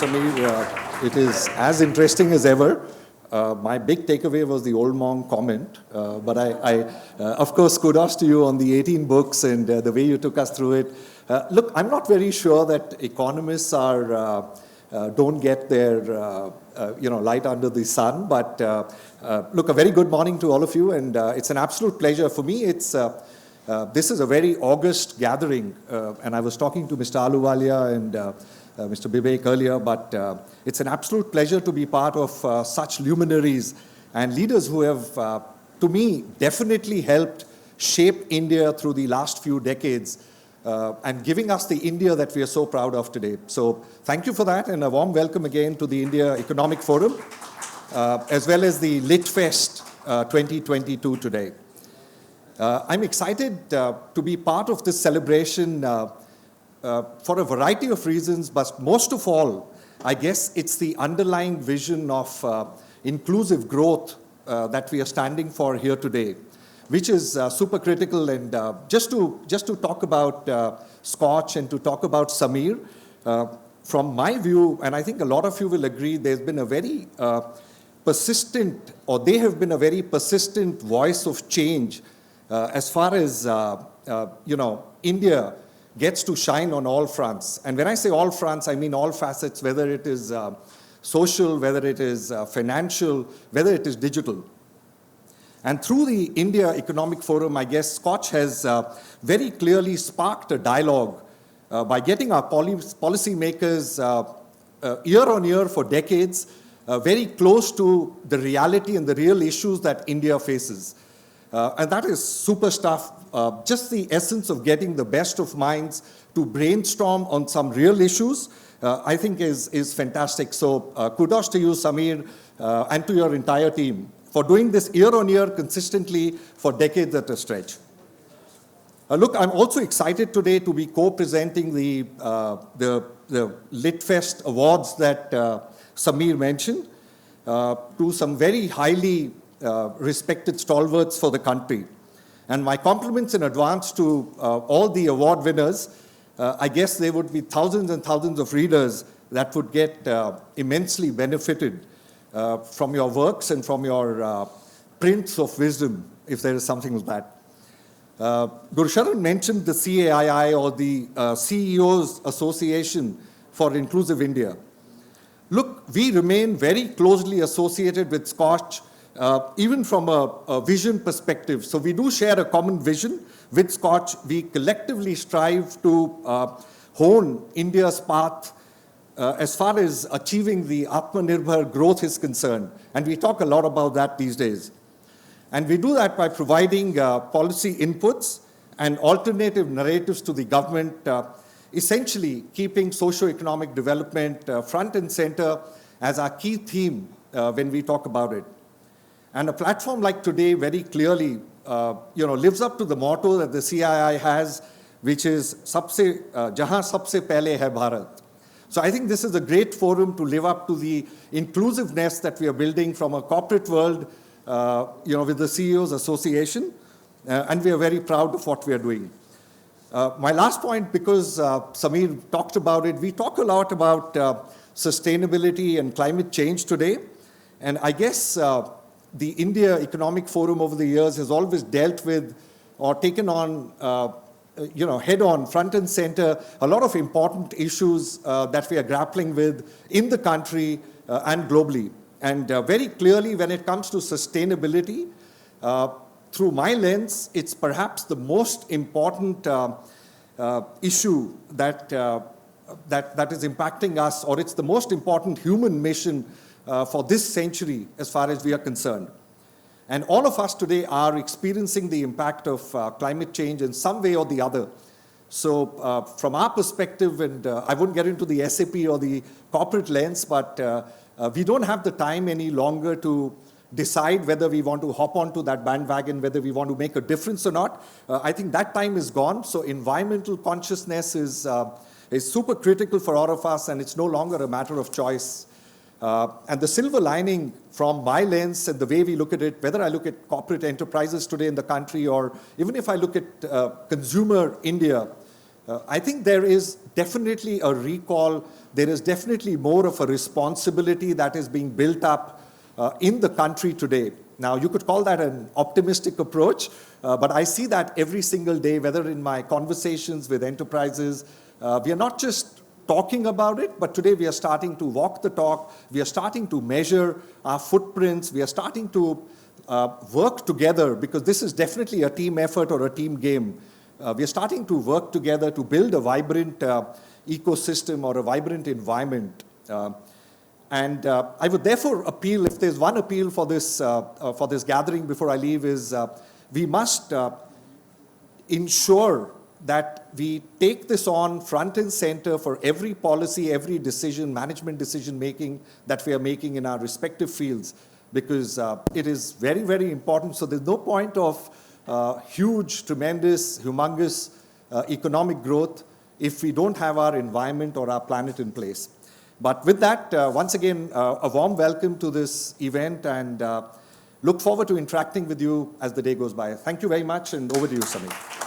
Sameer. It is as interesting as ever. My big takeaway was the old monk comment, but of course, kudos to you on the 18 books and the way you took us through it. Look, I'm not very sure that economists don't get their light under the sun, but look, a very good morning to all of you, and it's an absolute pleasure for me. This is a very august gathering, and I was talking to Mr. Ahluwalia and Mr. Vivek earlier, but it's an absolute pleasure to be part of such luminaries and leaders who have, to me, definitely helped shape India through the last few decades and giving us the India that we are so proud of today. So thank you for that, and a warm welcome again to the India Economic Forum, as well as the LitFest 2022 today. I'm excited to be part of this celebration for a variety of reasons, but most of all, I guess it's the underlying vision of inclusive growth that we are standing for here today, which is super critical. And just to talk about SKOCH and to talk about Sameer, from my view, and I think a lot of you will agree, there's been a very persistent, or they have been a very persistent voice of change as far as India gets to shine on all fronts. And when I say all fronts, I mean all facets, whether it is social, whether it is financial, whether it is digital. And through the India Economic Forum, I guess SKOCH has very clearly sparked a dialogue by getting our policymakers year on year for decades very close to the reality and the real issues that India faces. And that is super stuff. Just the essence of getting the best of minds to brainstorm on some real issues, I think is fantastic. So kudos to you, Sameer, and to your entire team for doing this year on year consistently for decades at a stretch. Look, I'm also excited today to be co-presenting the LitFest awards that Sameer mentioned to some very highly respected stalwarts for the country. And my compliments in advance to all the award winners. I guess there would be thousands and thousands of readers that would get immensely benefited from your works and from your prints of wisdom, if there is something like that. Gurusharan mentioned the CAII, or the CEOs Association for Inclusive India. Look, we remain very closely associated with SKOCH, even from a vision perspective. So we do share a common vision with SKOCH. We collectively strive to hone India's path as far as achieving the Atmanirbhar growth is concerned. And we talk a lot about that these days. And we do that by providing policy inputs and alternative narratives to the government, essentially keeping socio-economic development front and center as our key theme when we talk about it. And a platform like today very clearly, lives up to the motto that the CII has, which is "Jahan sabse pehle hai Bharat." So I think this is a great forum to live up to the inclusiveness that we are building from a corporate world, with the CEOs Association, and we are very proud of what we are doing. My last point, because Sameer talked about it, we talk a lot about sustainability and climate change today, and I guess the India Economic Forum over the years has always dealt with or taken on, head on, front and center, a lot of important issues that we are grappling with in the country and globally. And very clearly, when it comes to sustainability, through my lens, it's perhaps the most important issue that is impacting us, or it's the most important human mission for this century as far as we are concerned. And all of us today are experiencing the impact of climate change in some way or the other. So from our perspective, and I wouldn't get into the SAP or the corporate lens, but we don't have the time any longer to decide whether we want to hop onto that bandwagon, whether we want to make a difference or not. I think that time is gone. So environmental consciousness is super critical for all of us, and it's no longer a matter of choice. And the silver lining from my lens and the way we look at it, whether I look at corporate enterprises today in the country, or even if I look at consumer India, I think there is definitely a recall, there is definitely more of a responsibility that is being built up in the country today. Now, you could call that an optimistic approach, but I see that every single day, whether in my conversations with enterprises. We are not just talking about it, but today we are starting to walk the talk. We are starting to measure our footprints. We are starting to work together, because this is definitely a team effort or a team game. We are starting to work together to build a vibrant ecosystem or a vibrant environment. And I would therefore appeal, if there's one appeal for this gathering before I leave, is we must ensure that we take this on front and center for every policy, every decision, management decision making that we are making in our respective fields, because it is very, very important. So there's no point of huge, tremendous, humongous economic growth if we don't have our environment or our planet in place. But with that, once again, a warm welcome to this event, and look forward to interacting with you as the day goes by. Thank you very much, and over to you, Samir.